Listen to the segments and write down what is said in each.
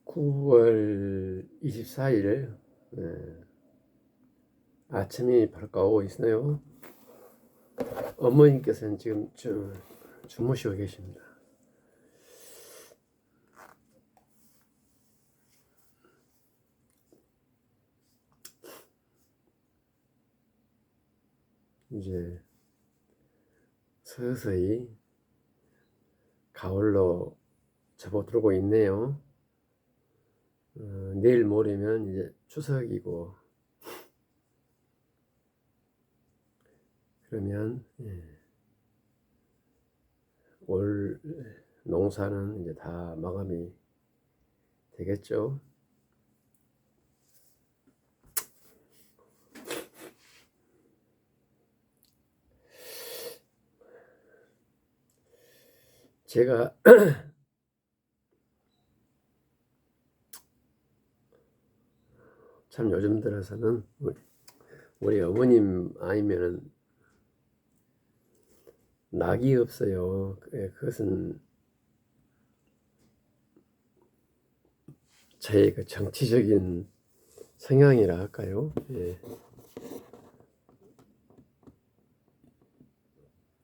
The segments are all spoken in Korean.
9월 24일 아침이 밝아오고 있어요. 어머님께서는 지금 주무시고 계십니다. 이제 서서히 가을로 접어들고 있네요. 내일 모레면 이제 추석이고, 그러면 올 농사는 이제 다 마감이 되겠죠. 제가 참 요즘 들어서는 우리 어머님 아니면은 낙이 없어요. 그것은 저의 그 정치적인 성향이라 할까요?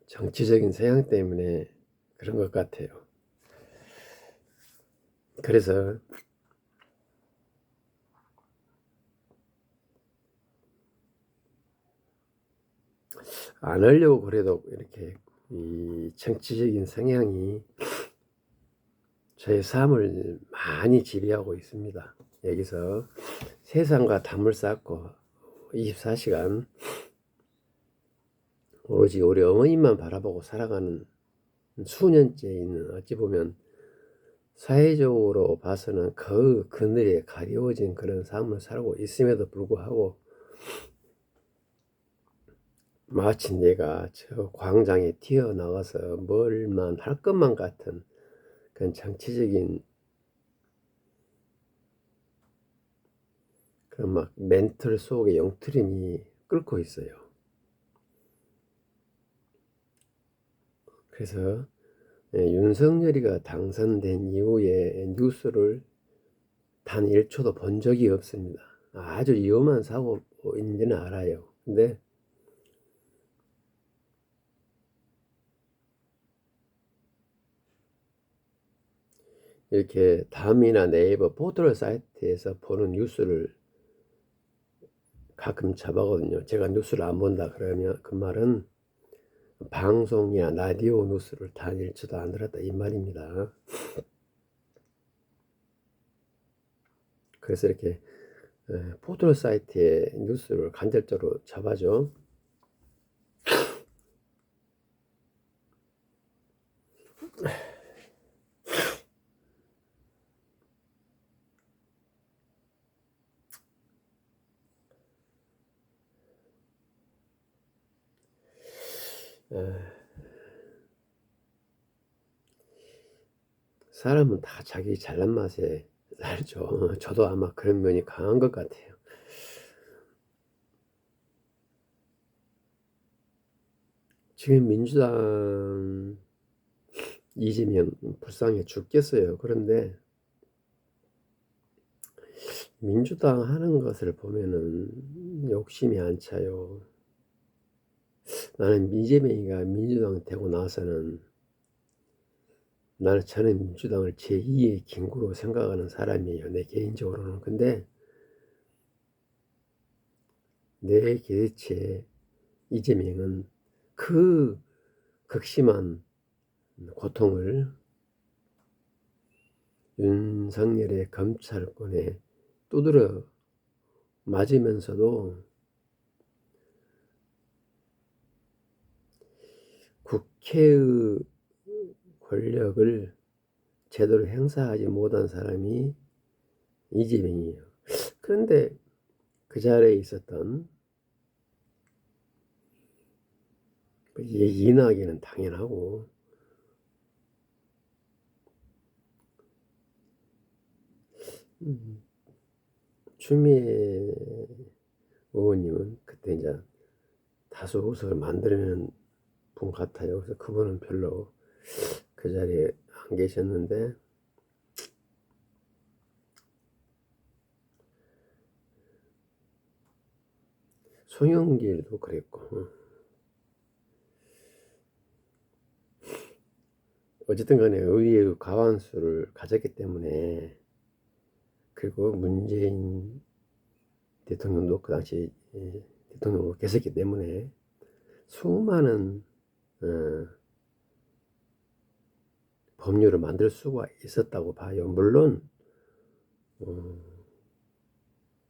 정치적인 성향 때문에 그런 것 같아요. 그래서 안 하려고 그래도 이렇게 이 정치적인 성향이 저의 삶을 많이 지배하고 있습니다. 여기서 세상과 담을 쌓고 24시간 오로지 우리 어머님만 바라보고 살아가는 수년째 있는, 어찌 보면 사회적으로 봐서는 그 그늘에 가려워진 그런 삶을 살고 있음에도 불구하고 마치 내가 저 광장에 튀어나와서 뭘만 할 것만 같은 그런 정치적인 그런 막 멘틀 속에 영트림이 끓고 있어요. 그래서 윤석열이가 당선된 이후에 뉴스를 단 1초도 본 적이 없습니다. 아주 위험한 사고인지는 알아요. 근데 이렇게 다음이나 네이버 포털 사이트에서 보는 뉴스를 가끔 잡아거든요. 제가 뉴스를 안 본다 그러면 그 말은 방송이나 라디오 뉴스를 단 1초도 안 들었다 이 말입니다. 그래서 이렇게 포털 사이트의 뉴스를 간접적으로 잡아줘. 사람은 다 자기 잘난 맛에 살죠. 저도 아마 그런 면이 강한 것 같아요. 지금 민주당 이재명 불쌍해 죽겠어요. 그런데 민주당 하는 것을 보면은 욕심이 안 차요. 나는 이재명이가 민주당 되고 나서는 저는 민주당을 제2의 김구로 생각하는 사람이에요. 내 개인적으로는. 근데 내 계획에 이재명은 그 극심한 고통을 윤석열의 검찰권에 두드려 맞으면서도 국회의 권력을 제대로 행사하지 못한 사람이 이재명이에요. 그런데 그 자리에 있었던 이낙연은 당연하고 추미애 의원님은 그때 이제 다수 의석을 만들어내는 분 같아요. 그래서 그분은 별로 그 자리에 안 계셨는데 송영길도 그랬고, 어쨌든 간에 의회의 과반수를 가졌기 때문에, 그리고 문재인 대통령도 그 당시 대통령으로 계셨기 때문에 수많은 법률을 만들 수가 있었다고 봐요. 물론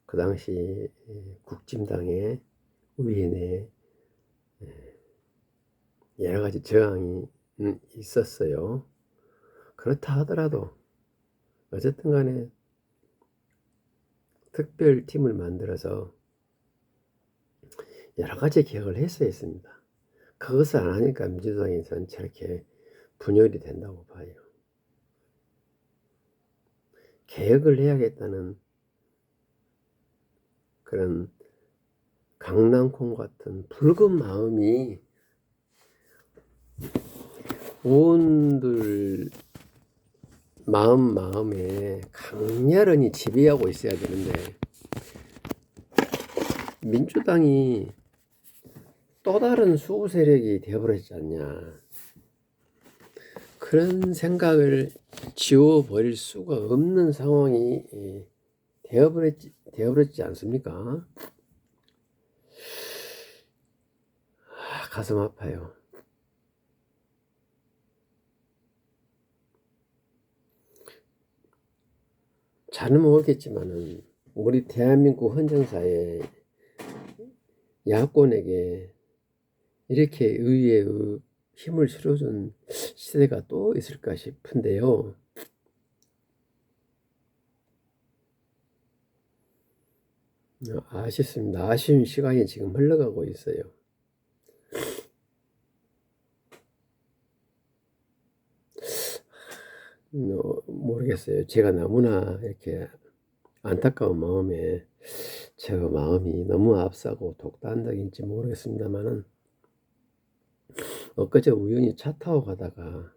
그 당시 국진당의 의회 내에 여러 가지 저항이 있었어요. 그렇다 하더라도 어쨌든 간에 특별팀을 만들어서 여러 가지 개혁을 했어야 했습니다. 그것을 안 하니까 민주당에서는 저렇게 분열이 된다고 봐요. 개혁을 해야겠다는 그런 강낭콩 같은 붉은 마음이 의원들 마음에 강렬히 지배하고 있어야 되는데, 민주당이 또 다른 수구 세력이 되어버렸지 않냐, 그런 생각을 지워버릴 수가 없는 상황이 되어버렸지 않습니까? 가슴 아파요. 잘은 모르겠지만은 우리 대한민국 헌정사에 야권에게 이렇게 의회의 힘을 실어준 시대가 또 있을까 싶은데요. 아쉽습니다. 아쉬운 시간이 지금 흘러가고 있어요. 모르겠어요. 제가 너무나 이렇게 안타까운 마음에 저 마음이 너무 앞서고 독단적인지 모르겠습니다만은, 엊그제 우연히 차 타고 가다가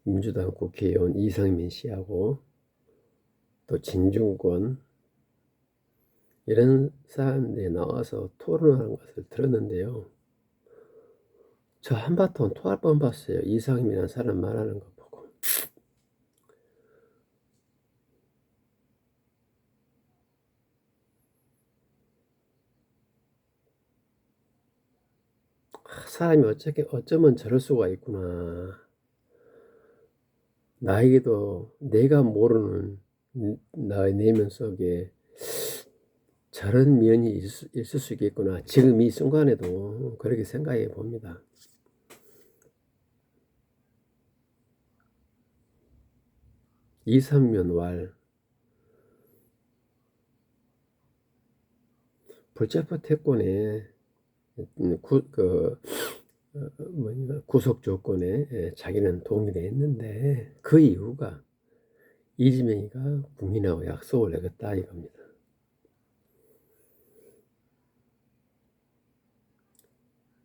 민주당 국회의원 이상민 씨하고 또 진중권 이런 사람들이 나와서 토론하는 것을 들었는데요. 저 한바탕 토할 뻔봤어요. 이상민이라는 사람 말하는 거 보고. 사람이 어쩌면 저럴 수가 있구나. 나에게도 내가 모르는 나의 내면 속에 저런 면이 있을 수 있겠구나. 지금 이 순간에도 그렇게 생각해 봅니다. 이삼면왈 불체포 특권에 구속 조건에 자기는 동의를 했는데, 그 이유가 이재명이가 국민하고 약속을 내겠다 이겁니다.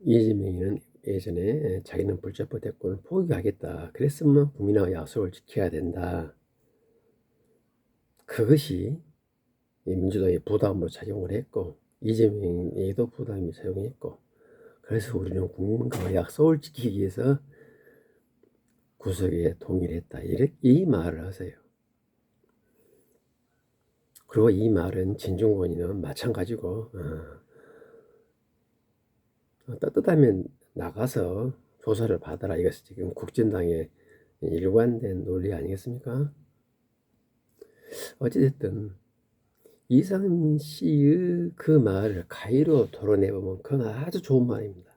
이재명이는 예전에 자기는 불체포 특권을 포기하겠다, 그랬으면 국민하고 약속을 지켜야 된다. 그것이 민주당의 부담으로 작용을 했고, 이재명에게도 부담이 작용했고, 그래서 우리는 국민과 약속을 지키기 위해서 구속에 동의를 했다, 이 말을 하세요. 그리고 이 말은 진중권이는 마찬가지고, 떳떳하면 나가서 조사를 받아라, 이것이 지금 국진당의 일관된 논리 아니겠습니까? 어찌됐든 이상민 씨의 그 말을 가위로 토론해보면 그건 아주 좋은 말입니다.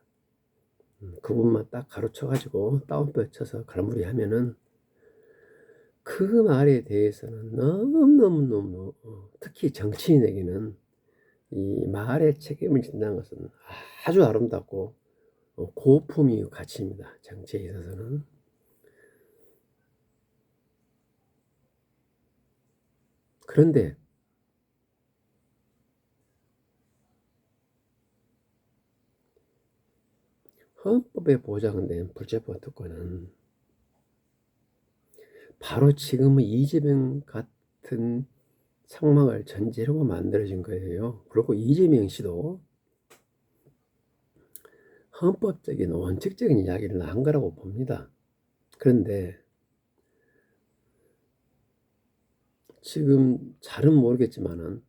그 부분만 딱 가로쳐가지고 따옴표 쳐서 갈무리하면은 그 말에 대해서는 너무너무 특히 정치인에게는 이 말의 책임을 진다는 것은 아주 아름답고 고품의 가치입니다. 정치에 있어서는. 그런데 헌법에 보장된 불체포 특권은 바로 지금의 이재명 같은 상황을 전제로 만들어진 거예요. 그리고 이재명 씨도 헌법적인 원칙적인 이야기를 한 거라고 봅니다. 그런데 지금 잘은 모르겠지만은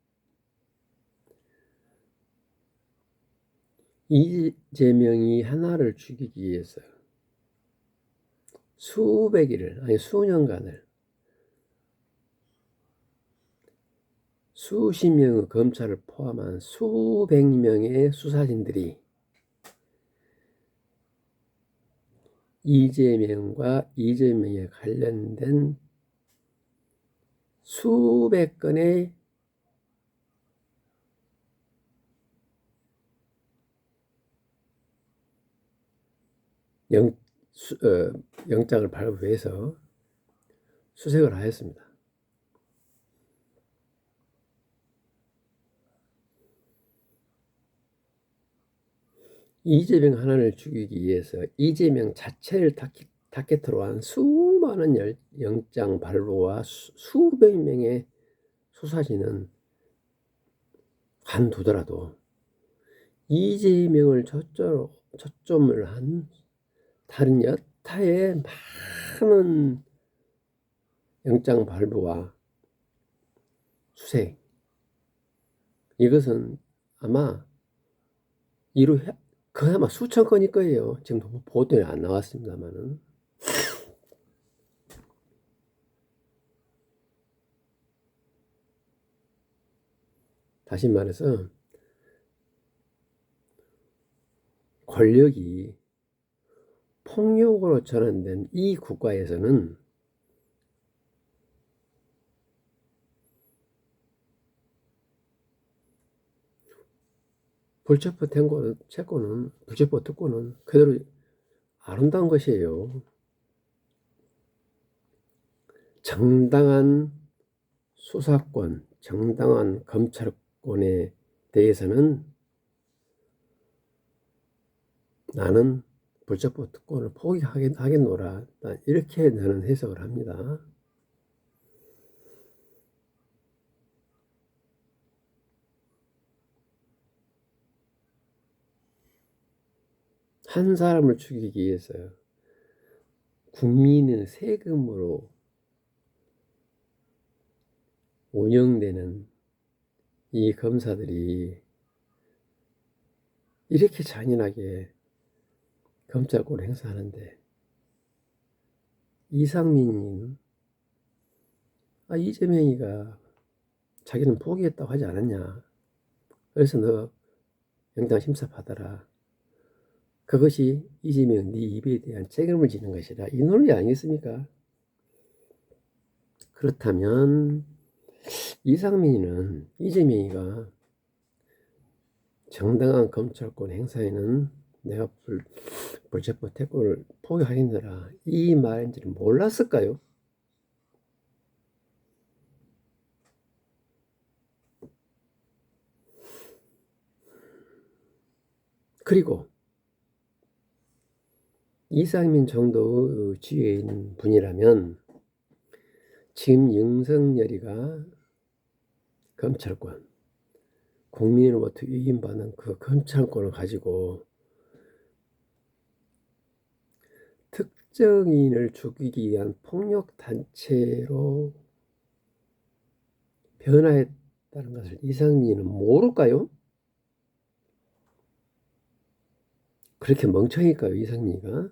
이재명이 하나를 죽이기 위해서 수백 일을, 아니 수년간을 수십 명의 검찰을 포함한 수백 명의 수사진들이 이재명과 이재명에 관련된 수백 건의 영장을 발부해서 수색을 하였습니다. 이재명 하나를 죽이기 위해서 이재명 자체를 타겟으로 한 수많은 영장 발부와 수백 명의 수사진은 관두더라도 이재명을 초점을 한 다른 여타의 많은 영장 발부와 수색, 이것은 아마 그나마 수천 건일 거예요. 지금 보도에 안 나왔습니다만은. 다시 말해서 권력이 폭력으로 전환된 이 국가에서는 불체포 특권은 그대로 아름다운 것이에요. 정당한 수사권, 정당한 검찰권에 대해서는 나는 불체포 특권을 포기하겠노라, 이렇게 나는 해석을 합니다. 한 사람을 죽이기 위해서 국민의 세금으로 운영되는 이 검사들이 이렇게 잔인하게 검찰권을 행사하는데, 이상민은 이재명이가 자기는 포기했다고 하지 않았냐, 그래서 너 영장 심사 받아라, 그것이 이재명 네 입에 대한 책임을 지는 것이다, 이 논리 아니겠습니까? 그렇다면 이상민은 이재명이가 정당한 검찰권 행사에는 내가 불체포 특권을 포기하겠느라 이 말인지는 몰랐을까요? 그리고 이상민 정도의 지위에 있는 분이라면 지금 윤석열이가 검찰권, 국민으로부터 위임받는 그 검찰권을 가지고 특정인을 죽이기 위한 폭력단체로 변화했다는 것을 이상민은 모를까요? 그렇게 멍청일까요, 이상민이가?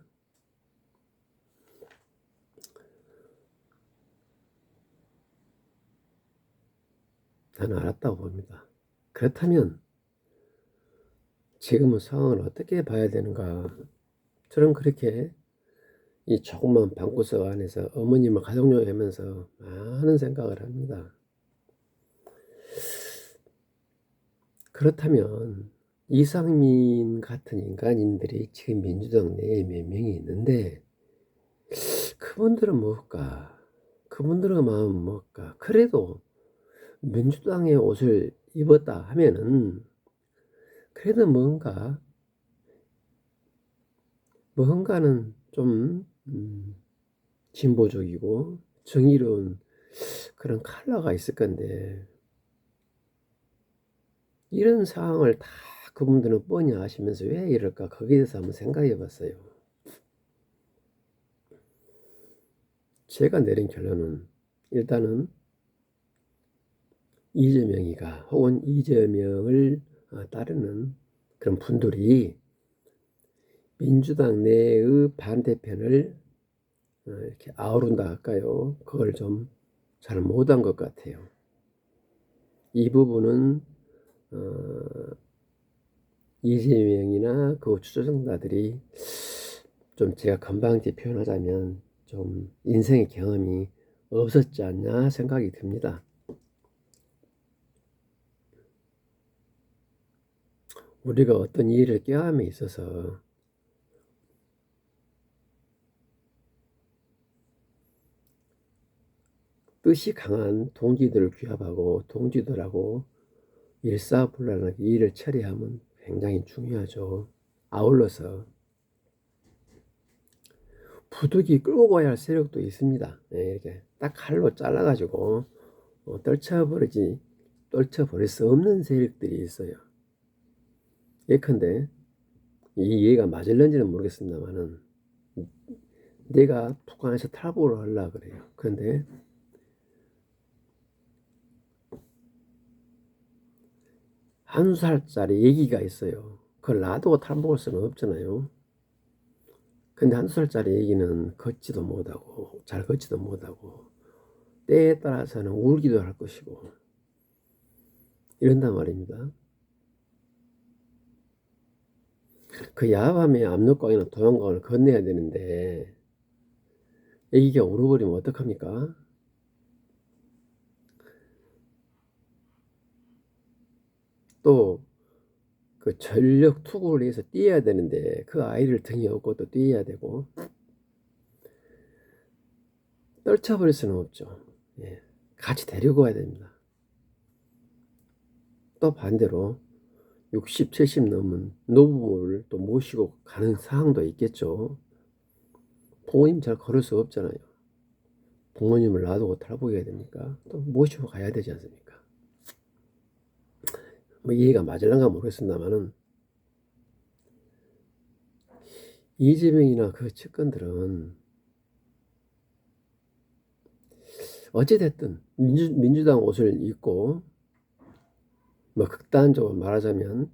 나는 알았다고 봅니다. 그렇다면 지금의 상황을 어떻게 봐야 되는가? 저는 그렇게 이 조그만 방구석 안에서 어머님을 가족용하면서 많은 생각을 합니다. 그렇다면 이상민 같은 인간인들이 지금 민주당 내에 몇 명이 있는데 그분들은 뭘까? 그분들의 마음은 뭘까? 그래도 민주당의 옷을 입었다 하면은 그래도 뭔가는 좀 진보적이고 정의로운 그런 컬러가 있을 건데, 이런 상황을 다 그분들은 뻔히 아시면서 왜 이럴까? 거기에 대해서 한번 생각해 봤어요. 제가 내린 결론은 일단은 이재명이가 혹은 이재명을 따르는 그런 분들이 민주당 내의 반대편을 이렇게 아우른다 할까요? 그걸 좀 잘 못한 것 같아요. 이 부분은 이재명이나 그 추종자들이 좀 제가 건방지게 표현하자면 좀 인생의 경험이 없었지 않냐 생각이 듭니다. 우리가 어떤 일을 꾀함에 있어서 뜻이 강한 동지들을 규합하고 동지들하고 일사불란하게 일을 처리하면 굉장히 중요하죠. 아울러서 부득이 끌고 가야 할 세력도 있습니다. 이렇게 딱 칼로 잘라가지고 떨쳐버릴 수 없는 세력들이 있어요. 예컨대 이 이해가 맞을런지는 모르겠습니다만은 내가 북한에서 탈북을 하려고 그래요. 그런데 한 살짜리 얘기가 있어요. 그걸 놔두고 탈북할 수는 없잖아요. 근데 한 살짜리 얘기는 걷지도 못하고 잘 걷지도 못하고 때에 따라서는 울기도 할 것이고 이런단 말입니다. 그 야밤에 압록강이나 도양강을 건너야 되는데 애기가 울어버리면 어떡합니까? 또 그 전력 투구를 해서 뛰어야 되는데 그 아이를 등에 업고 또 뛰어야 되고 떨쳐버릴 수는 없죠. 같이 데리고 가야 됩니다. 또 반대로 60, 70 넘은 노부모를 또 모시고 가는 상황도 있겠죠. 부모님 잘 걸을 수 없잖아요. 부모님을 놔두고 탈북해야 됩니까? 또 모시고 가야 되지 않습니까? 뭐 이해가 맞을런가 모르겠습니다만은 이재명이나 그 측근들은 어찌됐든 민주당 옷을 입고 뭐 극단적으로 말하자면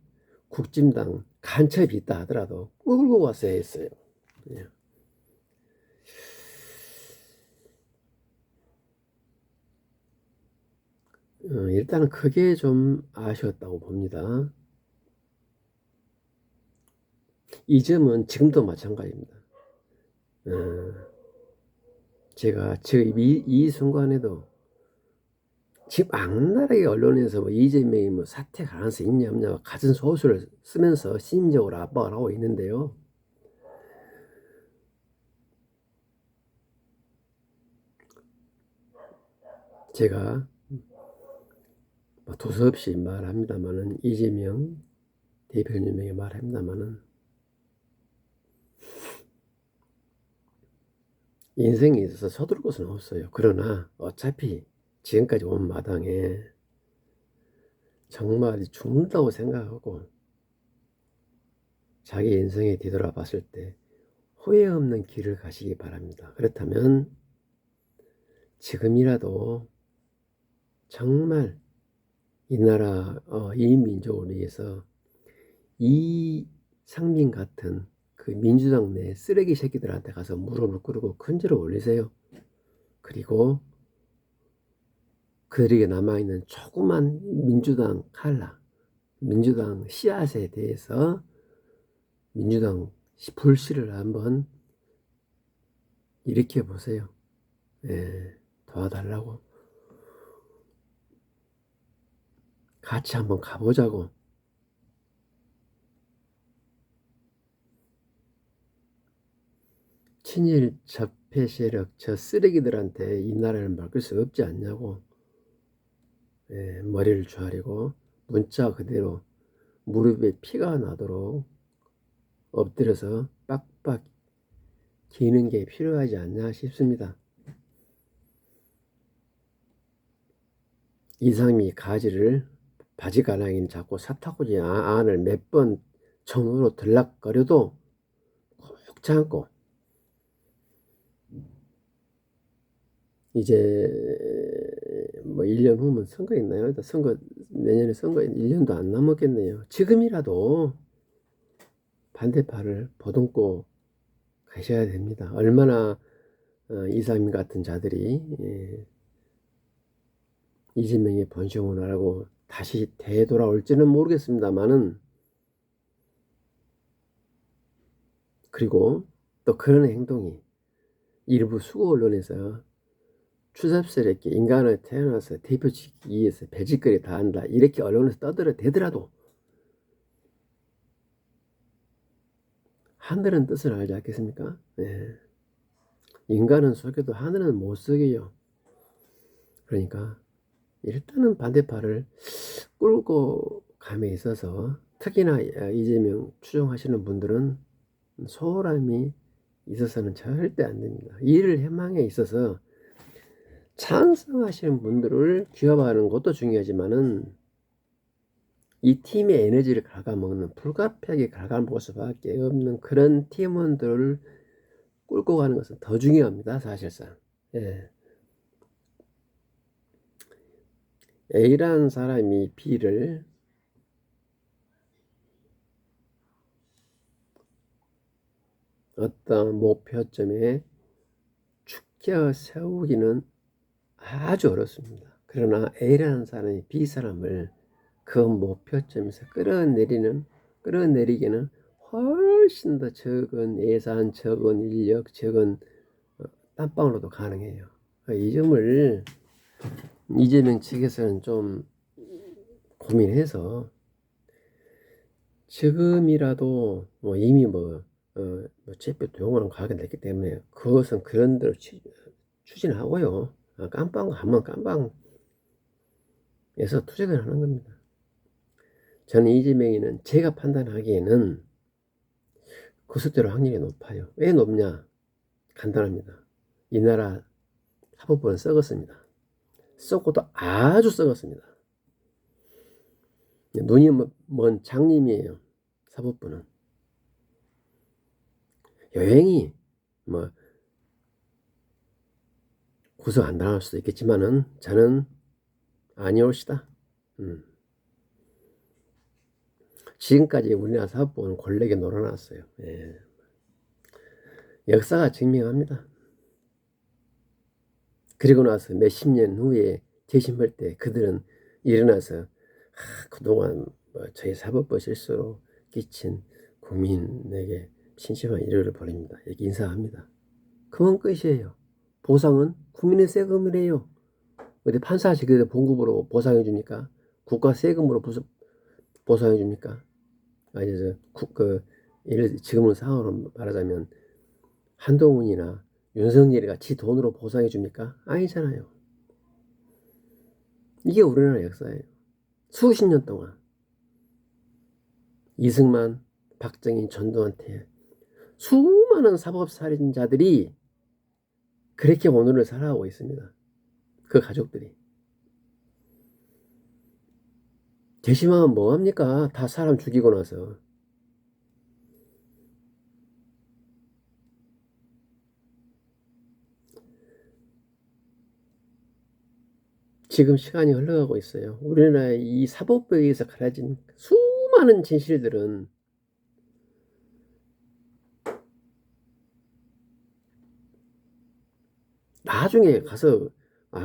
국진당 간첩이 있다 하더라도 끌고 왔어야 했어요. 일단은 그게 좀 아쉬웠다고 봅니다. 이 점은 지금도 마찬가지입니다. 어, 제가 지금 이 순간에도 지금 악랄하게 언론에서 뭐 이재명이 뭐 사퇴 가능성이 있냐 없냐 갖은 소수를 쓰면서 심리적으로 압박을 하고 있는데요. 제가 뭐 두서없이 말합니다만은 이재명 대표님에게 말합니다만은 인생에 있어서 서두를 것은 없어요. 그러나 어차피 지금까지 온 마당에 정말 죽는다고 생각하고 자기 인생에 뒤돌아봤을 때 후회 없는 길을 가시기 바랍니다. 그렇다면 지금이라도 정말 이 나라 이 민족을 위해서 이상민 같은 그 민주당 내 쓰레기 새끼들한테 가서 무릎을 꿇고 큰절을 올리세요. 그리고 그들에게 남아있는 조그만 민주당 칼라, 민주당 씨앗에 대해서 민주당 불씨를 한번 일으켜 보세요. 도와달라고. 같이 한번 가보자고. 친일 적폐 세력 저 쓰레기들한테 이 나라를 맡길 수 없지 않냐고. 머리를 조아리고 문자 그대로 무릎에 피가 나도록 엎드려서 빡빡 기는 게 필요하지 않나 싶습니다. 이상미 가지를 바지가랑이는 자꾸 사타구니 안을 몇 번 정으로 들락거려도 꼭 참고 이제 뭐 1년 후면 선거 있나요? 선거 내년에 선거 1년도 안 남았겠네요. 지금이라도 반대파를 보듬고 가셔야 됩니다. 얼마나 이상민 같은 자들이 이재명의 번영을 하라고 다시 되돌아올지는 모르겠습니다만은, 그리고 또 그런 행동이 일부 수고 언론에서 추잡스럽게 인간을 태어나서 대표시키기 위해서 배짓거리 다 한다 이렇게 언론에서 떠들어대더라도 하늘은 뜻을 알지 않겠습니까? 인간은 속여도 하늘은 못 속여요. 그러니까 일단은 반대파를 끌고 감에 있어서 특히나 이재명 추종하시는 분들은 소홀함이 있어서는 절대 안 됩니다. 이를 해망에 있어서 찬성하시는 분들을 규합하는 것도 중요하지만은 이 팀의 에너지를 갉아먹는, 불가피하게 갉아먹을 수밖에 없는 그런 팀원들을 끌고 가는 것은 더 중요합니다. 사실상. A라는 사람이 B를 어떤 목표점에 축켜 세우기는 아주 어렵습니다. 그러나 A라는 사람이 B 사람을 그 목표점에서 끌어내리기는 훨씬 더 적은 예산, 적은 인력, 적은 땀방으로도 가능해요. 이 점을 이재명 측에서는 좀 고민해서 지금이라도 이미 제표 도용으로 가게 됐기 때문에 그것은 그런 대로 추진하고요. 깜빵 하면 깜빵에서 투쟁을 하는 겁니다. 저는 이재명이는 제가 판단하기에는 그 수대로 확률이 높아요. 왜 높냐? 간단합니다. 이 나라 사법부는 썩었습니다. 썩고도 아주 썩었습니다. 눈이 먼 장님이에요. 사법부는. 여행이 구속 안 당할 수도 있겠지만은 저는 아니올시다. 지금까지 우리나라 사법부는 권력에 놀아놨어요. 역사가 증명합니다. 그리고 나서 몇십 년 후에 재심할 때 그들은 일어나서 그동안 저희 사법부 실수로 끼친 국민에게 심심한 일을 벌입니다. 이렇게 인사합니다. 그만 끝이에요. 보상은 국민의 세금이래요. 어디 판사시켜도 봉급으로 보상해 줍니까? 국가 세금으로 보상해 줍니까? 아니 지금의 상황으로 말하자면 한동훈이나 윤석열이 같이 돈으로 보상해 줍니까? 아니잖아요. 이게 우리나라 역사예요. 수십 년 동안 이승만, 박정희, 전두환한테 수많은 사법살인자들이 그렇게 오늘을 살아가고 있습니다. 그 가족들이. 재심하면 뭐합니까? 다 사람 죽이고 나서. 지금 시간이 흘러가고 있어요. 우리나라의 이 사법부에 의해서 가려진 수많은 진실들은 나중에 가서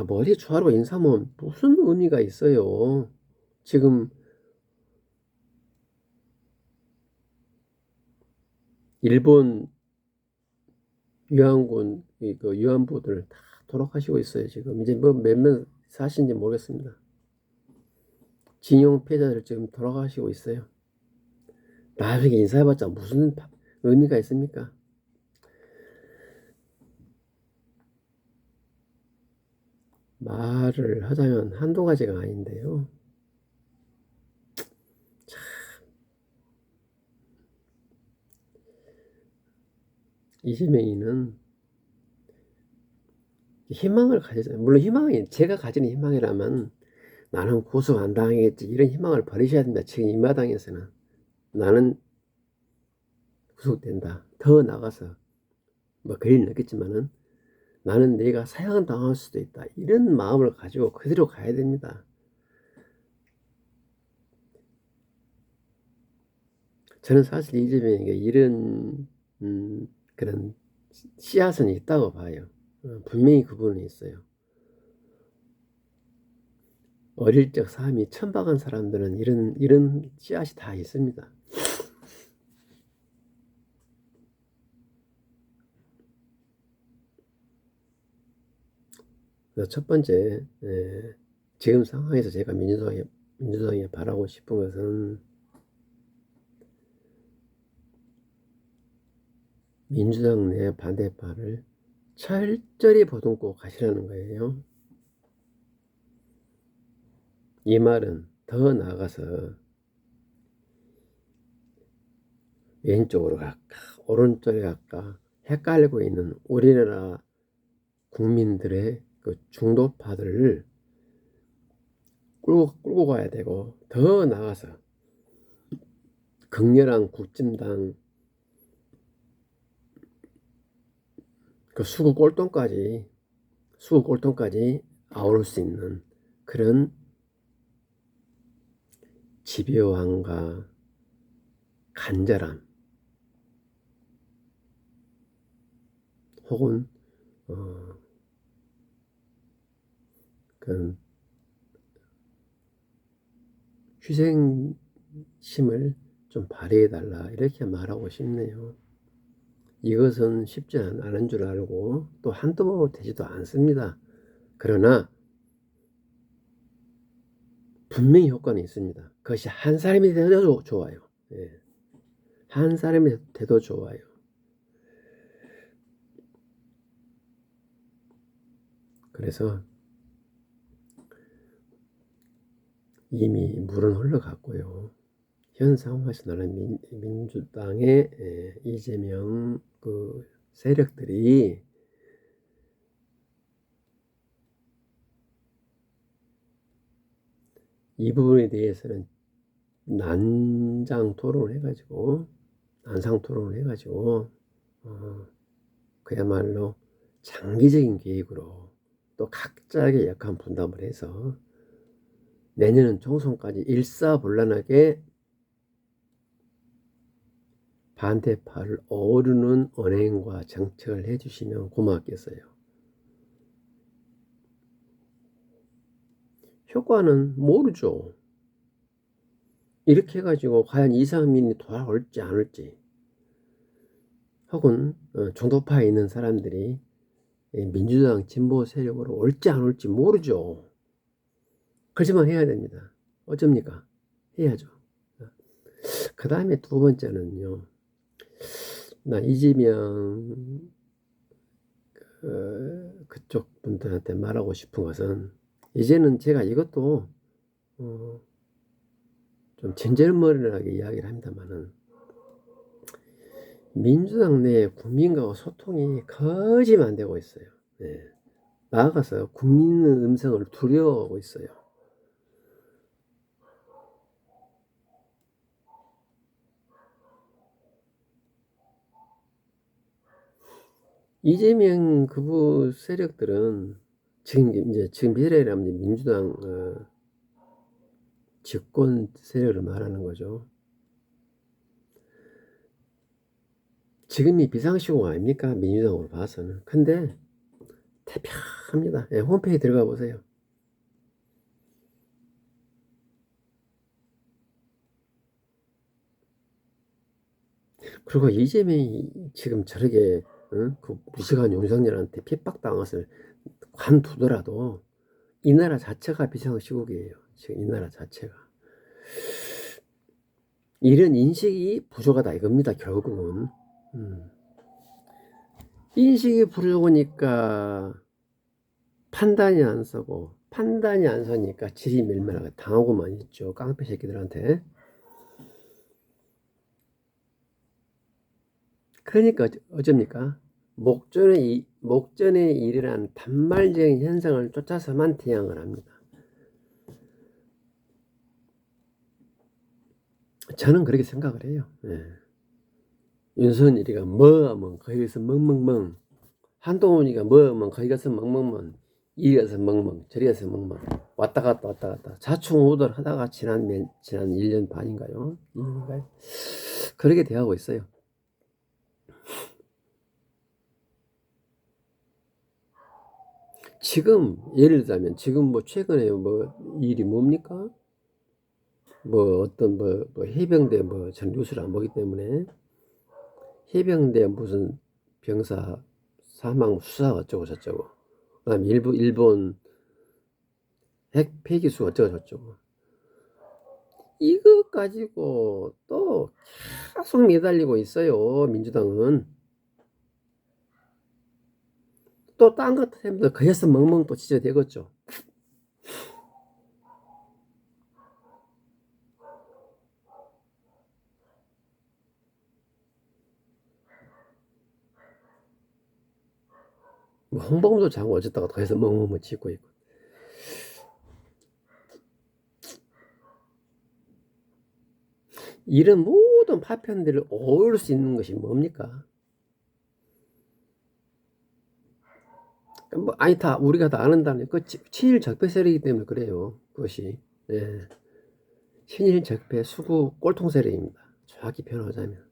머리 조아리고 인사하면 무슨 의미가 있어요. 지금 일본 위안군 그 위안부들 다 돌아가시고 있어요. 지금 이제 몇몇 사신지 모르겠습니다. 징용 피해자들 지금 돌아가시고 있어요. 나중에 인사해봤자 무슨 의미가 있습니까? 말을 하자면 한두 가지가 아닌데요. 참, 이재명이는 희망을 가지잖아요. 물론 희망이 제가 가지는 희망이라면 나는 고소 안 당하겠지 이런 희망을 버리셔야 됩니다. 지금 이 마당에서는 나는 구속된다. 더 나가서 뭐 그리는 없겠지만은 나는 내가 사형당할 수도 있다. 이런 마음을 가지고 그대로 가야 됩니다. 저는 사실 이재명에게 이런 그런 씨앗은 있다고 봐요. 분명히 그 부분이 있어요. 어릴 적 삶이 천박한 사람들은 이런 씨앗이 다 있습니다. 첫 번째, 지금 상황에서 제가 민주당에 바라고 싶은 것은 민주당 내 반대파를 철저히 보듬고 가시라는 거예요. 이 말은 더 나아가서 왼쪽으로 갈까 오른쪽에 갈까 헷갈리고 있는 우리나라 국민들의 그 중도파들을 끌고 가야 되고, 더 나아가서 극렬한 국진당 그 수구 꼴통까지 아우를 수 있는 그런 집요함과 간절함, 혹은 그 희생심을 좀 발휘해달라 이렇게 말하고 싶네요. 이것은 쉽지 않은 줄 알고 또 한두 번으로 되지도 않습니다. 그러나 분명히 효과는 있습니다. 그것이 한 사람이 돼도 좋아요. 예. 한 사람이 돼도 좋아요. 그래서 이미 물은 흘러갔고요. 현 상황에서 나는 민주당의 이재명 그 세력들이 이 부분에 대해서는 난상 토론을 해가지고 그야말로 장기적인 계획으로 또 각자에게 약한 분담을 해서 내년은 총선까지 일사불란하게 반대파를 어루는 언행과 정책을 해주시면 고맙겠어요. 효과는 모르죠. 이렇게 해가지고 과연 이상민이 돌아올지 안 올지, 혹은 중도파에 있는 사람들이 민주당 진보 세력으로 올지 안 올지 모르죠. 그렇지만 해야 됩니다. 어쩝니까? 해야죠. 그 다음에 두 번째는요, 나 이재명 그쪽 분들한테 말하고 싶은 것은, 이제는 제가 이것도 좀 진절머리하게 이야기를 합니다만은, 민주당 내 국민과 소통이 거짓 안 되고 있어요. 네. 나아가서 국민의 음성을 두려워하고 있어요. 이재명 그부 세력들은 지금 미래라면 민주당 집권 세력을 말하는 거죠. 지금이 비상시국 아닙니까? 민주당으로 봐서는. 근데 태평합니다. 홈페이지 들어가 보세요. 그리고 이재명이 지금 저렇게 그 무식한 윤석열한테 핍박당했을 관두더라도 이 나라 자체가 비상시국이에요. 지금 이 나라 자체가. 이런 인식이 부족하다 이겁니다. 결국은. 인식이 부족하니까 판단이 안 서고, 판단이 안 서니까 질이 밀밀하게 당하고만 있죠. 깡패 새끼들한테. 그러니까 어쩝니까? 목전에 일어난 단말적인 현상을 쫓아서만 대항을 합니다. 저는 그렇게 생각을 해요. 예. 윤석열이가 뭐 하면 거기서 멍멍멍, 한동훈이가 뭐 하면 거기 가서 멍멍멍, 이리 가서 멍멍, 저리 가서 멍멍, 왔다 갔다 왔다 갔다 좌충우돌 하다가 지난 1년 반인가요? 2년인가요? 그렇게 돼가고 있어요. 지금 예를 들자면 지금 뭐 최근에 뭐 일이 뭡니까? 뭐 어떤 뭐 해병대 뭐 전 뉴스를 안 보기 때문에 해병대 무슨 병사 사망 수사 어쩌고 저쩌고, 그다음에 일본 핵 폐기수 어쩌고 저쩌고, 이거 가지고 또 계속 매달리고 있어요. 민주당은 또 딴 것 때문에 그래서 멍멍 또 지져 되겠죠. 뭐 홍범도 장관 어쨌다가 그래서 멍멍 짓고 있고. 이런 모든 파편들을 어울 수 있는 것이 뭡니까? 뭐 아니 다 우리가 다 아는다는 그 친일 적폐 세력이기 때문에 그래요. 그것이. 예. 친일 적폐 수구 꼴통 세력입니다. 정확히 표현하자면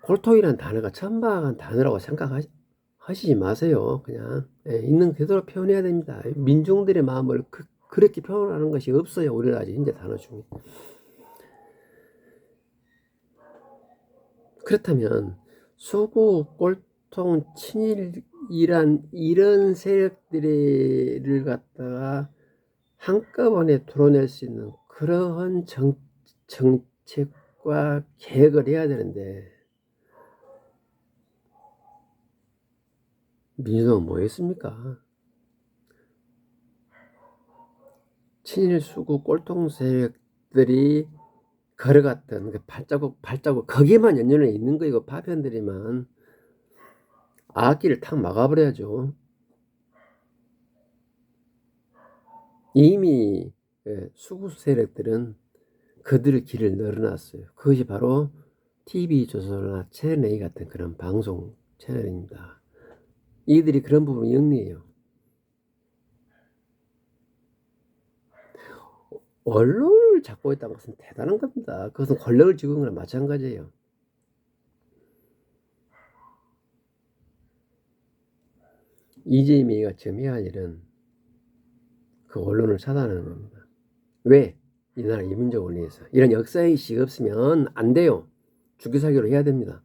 꼴통이란 단어가 천박한 단어라고 생각하시지 마세요. 그냥 있는 그대로 표현해야 됩니다. 민중들의 마음을 그렇게 표현하는 것이 없어요. 우리나라 이제 단어 중에. 그렇다면 수구 꼴통 친일이란 이런 세력들을 갖다가 한꺼번에 드러낼 수 있는 그러한 정책과 계획을 해야 되는데 민주당은 뭐 했습니까? 친일 수구 꼴통 세력들이 걸어갔던 그 발자국 거기에만 연연해 있는 거, 이거 파편들이만 앞길을 탁 막아버려야죠. 이미 수구 세력들은 그들의 길을 늘어놨어요. 그것이 바로 TV조선이나 채널A 같은 그런 방송 채널입니다. 이들이 그런 부분이 영리해요. 언론을 잡고 있다는 것은 대단한 겁니다. 그것은 권력을 쥐고 있는 거랑 마찬가지예요. 이재명이가 지금 해야 할 일은 그 언론을 차단하는 겁니다. 왜? 이 나라 이민족 원리에서 이런 역사의식 없으면 안 돼요. 주기사기로 해야 됩니다.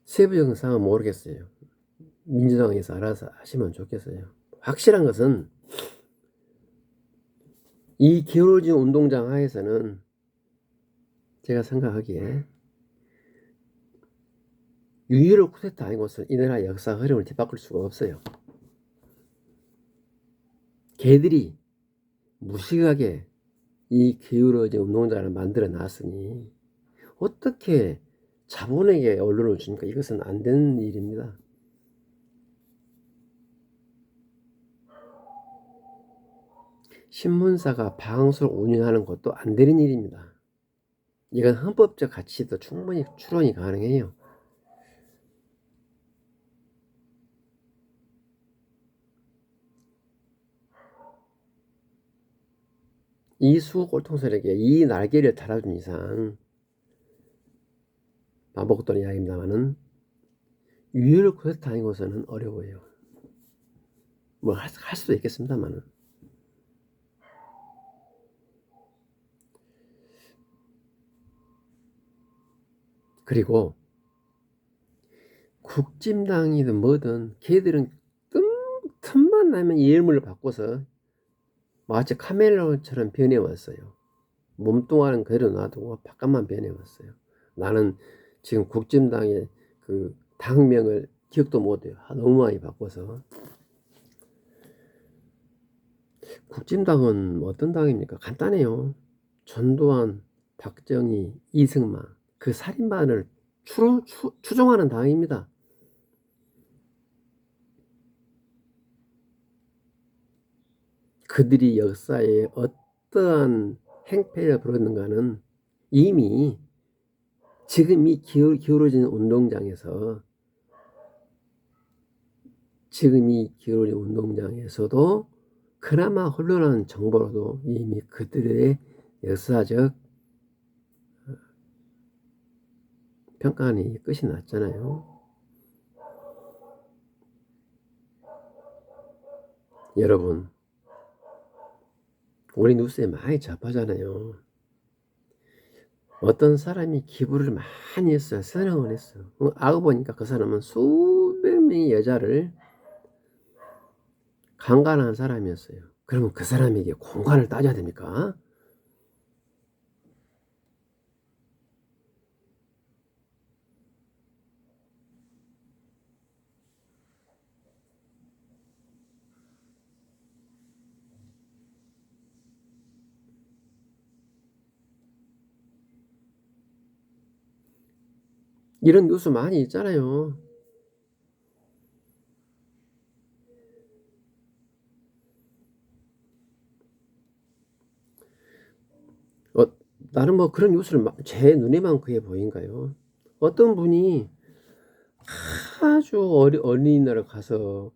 세부적인 상황은 모르겠어요. 민주당에서 알아서 하시면 좋겠어요. 확실한 것은 이 기울어진 운동장 하에서는 제가 생각하기에 유일한 쿠데타 아닌 것은 이 나라 역사 흐름을 뒤바꿀 수가 없어요. 걔들이 무식하게 이 기울어진 운동장을 만들어 놨으니 어떻게 자본에게 언론을 주니까 이것은 안 되는 일입니다. 신문사가 방송을 운영하는 것도 안 되는 일입니다. 이건 헌법적 가치도 충분히 추론이 가능해요. 이 수꼴통설에게 이 날개를 달아준 이상, 반복되는 이야기입니다만은 유혈 쿠데타 아닌 것은 어려워요. 뭐 할 수도 있겠습니다만은. 그리고 국진당이든 뭐든 걔들은 틈만 나면 예물을 바꿔서 마치 카멜레온처럼 변해왔어요. 몸뚱아리는 그대로 놔두고 바깥만 변해왔어요. 나는 지금 국진당의 그 당명을 기억도 못해요. 너무 많이 바꿔서. 국진당은 어떤 당입니까? 간단해요. 전두환, 박정희, 이승만 그 살인반을 추종하는 당입니다. 그들이 역사에 어떠한 행패를 벌였는가는 이미 지금 이 기울어진 운동장에서도 그나마 흘러나온 정보로도 이미 그들의 역사적 평가는 끝이 났잖아요. 여러분, 우리 뉴스에 많이 접하잖아요. 어떤 사람이 기부를 많이 했어요. 선행을 했어요. 알고 보니까 그 사람은 수백 명의 여자를 강간한 사람이었어요. 그러면 그 사람에게 공간을 따져야 됩니까? 이런 뉴스 많이 있잖아요. 나는 뭐 그런 뉴스를 제 눈에만 그게 보인가요? 어떤 분이 아주 어린이날에 가서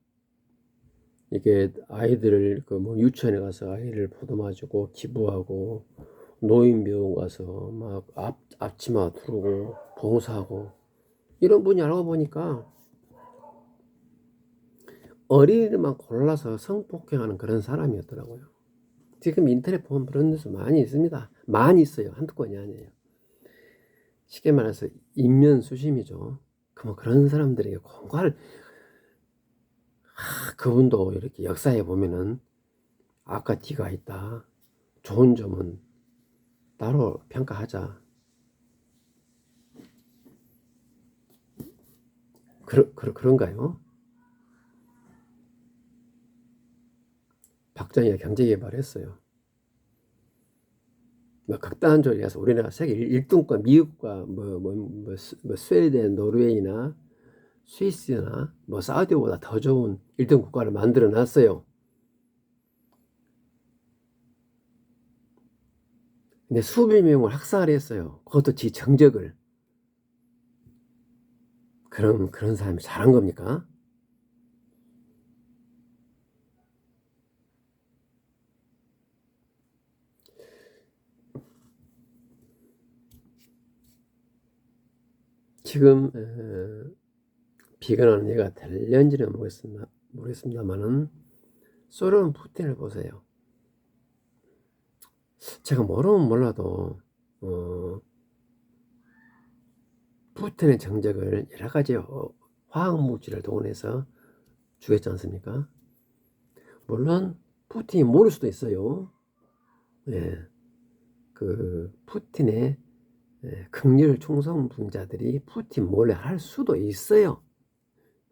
이게 아이들을 그 뭐 유치원에 가서 아이를 보듬어주고 기부하고 노인병원 가서 막 앞치마 두르고 봉사하고 이런 분이 알고 보니까 어린이들만 골라서 성폭행하는 그런 사람이었더라고요. 지금 인터넷 보면 그런 뉴스 많이 있습니다. 많이 있어요. 한두 건이 아니에요. 쉽게 말해서 인면수심이죠. 그럼 그런 사람들에게 공갈을 그분도 이렇게 역사에 보면은 아까 뒤가 있다. 좋은 점은 따로 평가하자. 그런가요? 박정희가 경제개발했어요. 뭐 극단적으로 해서 우리나라 세계 1등권 미국과 스웨덴, 노르웨이나 스위스나 뭐 사우디보다 더 좋은 1등 국가를 만들어 놨어요. 근데 수백 명을 학살을 했어요. 그것도 지 정적을. 그런 사람이 잘한 겁니까? 지금 비관하는 얘가 될는지는 모르겠습니다만은 소련 푸틴을 보세요. 제가 모르면 몰라도 푸틴의 정적을 여러 가지 화학물질을 동원해서 주겠지 않습니까? 물론 푸틴이 모를 수도 있어요. 예, 그 푸틴의 극렬 충성분자들이 푸틴 몰래 할 수도 있어요.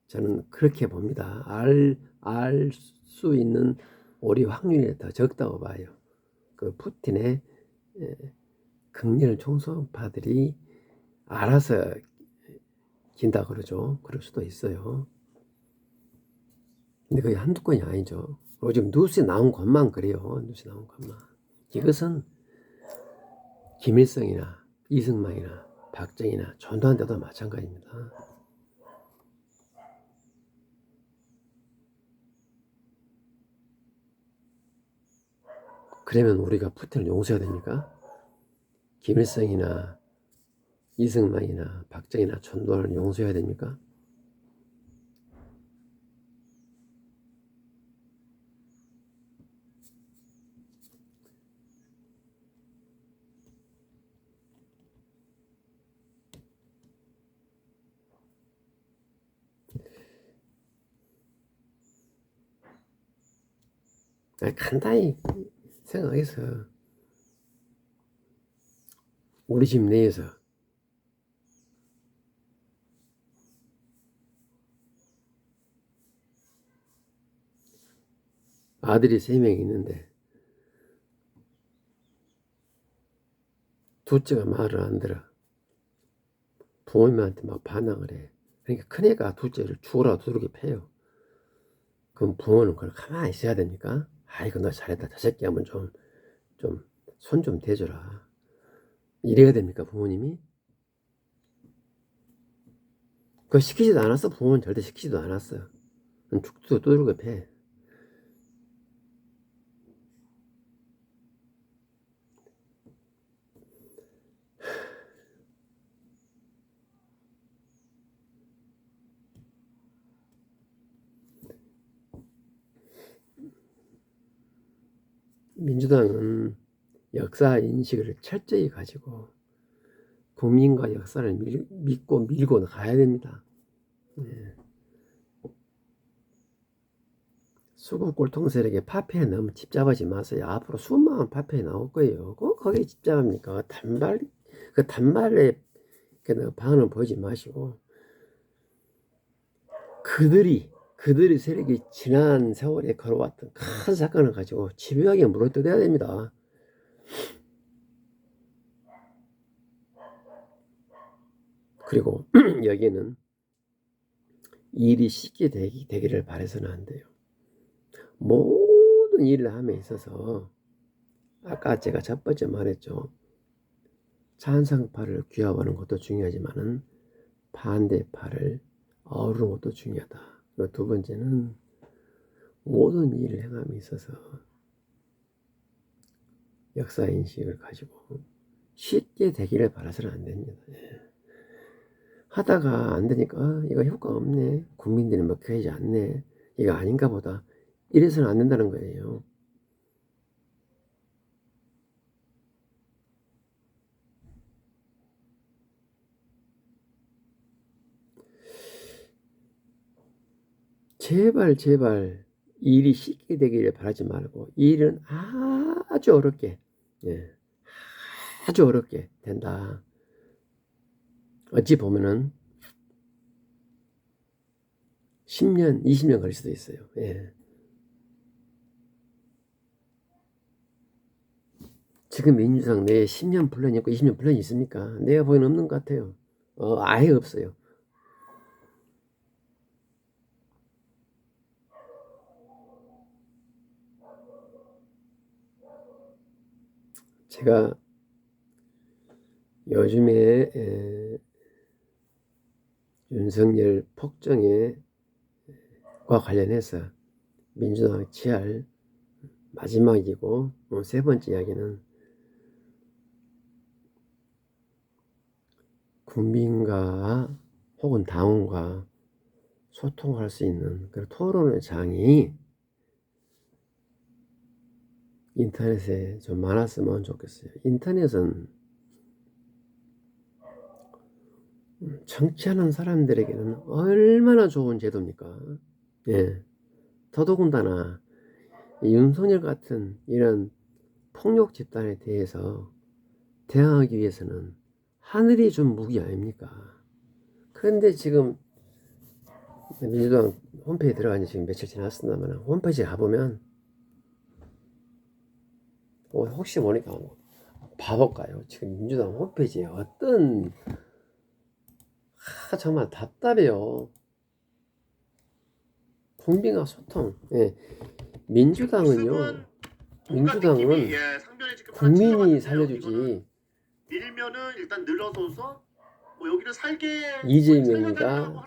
저는 그렇게 봅니다. 알 수 있는 오리 확률이 더 적다고 봐요. 그 푸틴의 극렬 충성파들이 알아서 긴다 그러죠. 그럴 수도 있어요. 근데 그게 한두 건이 아니죠. 그리고 지금 뉴스에 나온 것만 그래요. 뉴스에 나온 것만. 이것은 김일성이나 이승만이나 박정희나 전두환 때도 마찬가지입니다. 그러면 우리가 푸틴을 용서해야 됩니까? 김일성이나 이승만이나 박정희나 전두환을 용서해야 됩니까? 간단히 생각해서 우리 집 내에서 아들이 3명 있는데 둘째가 말을 안 들어. 부모님한테 막 반항을 해. 그러니까 큰애가 둘째를 죽어라 두들겨 패요. 그럼 부모는 그걸 가만히 있어야 됩니까? 아이고 너 잘했다. 저 새끼 한번 좀 손 좀 대줘라. 이래야 됩니까 부모님이? 그거 시키지도 않았어. 부모는 절대 시키지도 않았어요. 죽도 두들겨 패. 민주당은 역사 인식을 철저히 가지고 국민과 역사를 믿고 밀고 가야 됩니다. 예. 수구 꼴통 세력의 파편에 너무 집잡하지 마세요. 앞으로 수많은 파편이 나올 거예요. 꼭 거기에 집잡합니까? 단발에 방언을 보이지 마시고 그들이 세력이 지난 세월에 걸어왔던 큰 사건을 가지고 집요하게 물어뜯어야 됩니다. 그리고 여기는 일이 쉽게 되기를 바라서는 안 돼요. 모든 일을 함에 있어서 아까 제가 첫 번째 말했죠. 찬성파를 규합하는 것도 중요하지만은 반대파를 아우르는 것도 중요하다. 두 번째는 모든 일을 행함에 있어서 역사인식을 가지고 쉽게 되기를 바라서는 안 됩니다. 예. 하다가 안 되니까 이거 효과 없네. 국민들이 먹혀야지 않네. 이거 아닌가 보다. 이래서는 안 된다는 거예요. 제발 일이 쉽게 되기를 바라지 말고 일은 아주 어렵게 아주 어렵게 된다. 어찌 보면은 10년, 20년 걸릴 수도 있어요. 예. 지금 민주당 내에 10년 플랜이 있고 20년 플랜이 있습니까? 내가 보기엔 없는 것 같아요. 아예 없어요. 제가 요즘에 윤석열 폭정과 관련해서 민주당이 취할 마지막이고 세 번째 이야기는 국민과 혹은 당원과 소통할 수 있는 그런 토론의 장이 인터넷에 좀 많았으면 좋겠어요. 인터넷은 정치하는 사람들에게는 얼마나 좋은 제도입니까? 예. 더더군다나 윤석열 같은 이런 폭력 집단에 대해서 대항하기 위해서는 하늘이 준 무기 아닙니까? 그런데 지금 민주당 홈페이지 들어간 지 지금 며칠 지났습니다만 홈페이지에 가보면 혹시 모르니까 봐볼까요? 지금 민주당 홈페이지에 어떤 정말 답답해요. 국민과 소통. 예. 민주당은 국민이 살려주지. 밀면은 일단 늘어서서 뭐 여기를 살게 이재명이가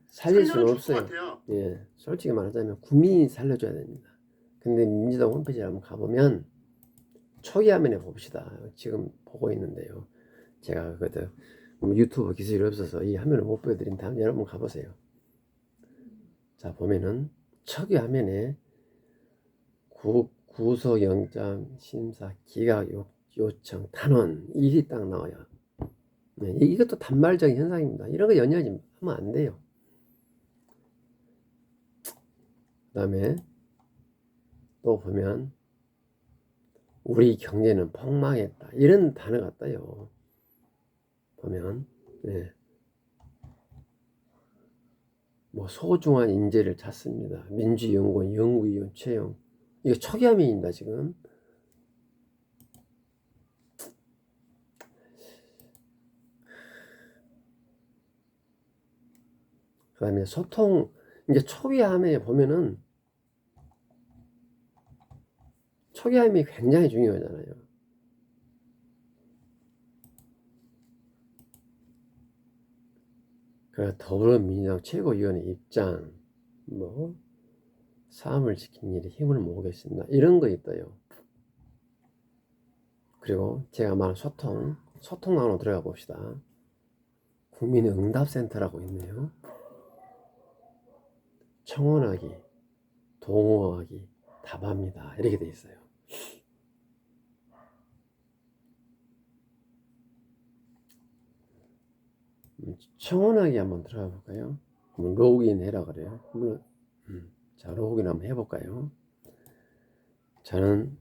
살릴 수는 없어요. 같아요. 예, 솔직히 말하자면 국민이 살려줘야 됩니다. 근데 민주당 홈페이지에 한번 가보면 초기 화면에 봅시다. 지금 보고 있는데요. 제가 유튜브 기술이 없어서 이 화면을 못 보여드린다 하면 여러분 가보세요. 자, 보면은 초기 화면에 구속영장 심사 기각 요청 탄원 이게 딱 나와요. 네, 이것도 단말적인 현상입니다. 이런 거 연연하면 안 돼요. 그 다음에 또 보면 우리 경제는 폭망했다 이런 단어가 떠요. 보면 뭐 소중한 인재를 찾습니다. 민주연구원 연구위원 채용 이거 초기 화면입니다. 지금 그 다음에 소통 이제 초기 화면에 보면은 초기화임이 굉장히 중요하잖아요. 그 더불어민주당 최고위원의 입장, 뭐 사람을 지키는 일에 힘을 모으겠습니다. 이런 거 있어요. 그리고 제가 말한 소통방으로 들어가 봅시다. 국민응답센터라고 있네요. 청원하기, 동호하기, 답합니다. 이렇게 돼 있어요. 청원하기 한번 들어가 볼까요? 로그인 해라 그래요. 물론 자, 로그인 한번 해볼까요? 저는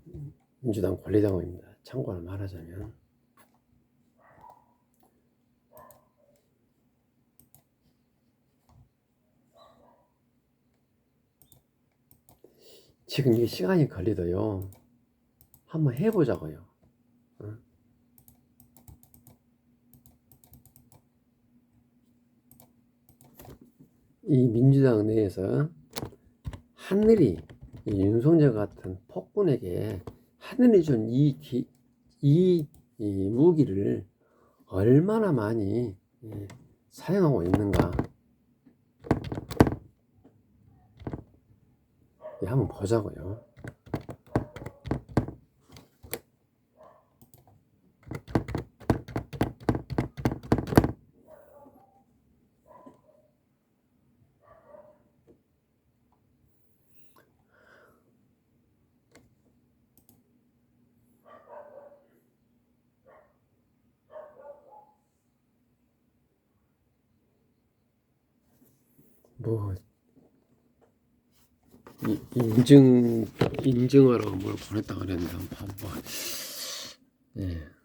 민주당 권리당원입니다. 참고로 말하자면 지금 이게 시간이 걸리도요. 한번 해보자고요. 이 민주당 내에서 하늘이 이 윤석열 같은 폭군에게 하늘이 준 이 무기를 얼마나 많이 사용하고 있는가 한번 보자고요. 뭐 인증하라고 뭘 보냈다 그랬는데 한번 봐봐. 네.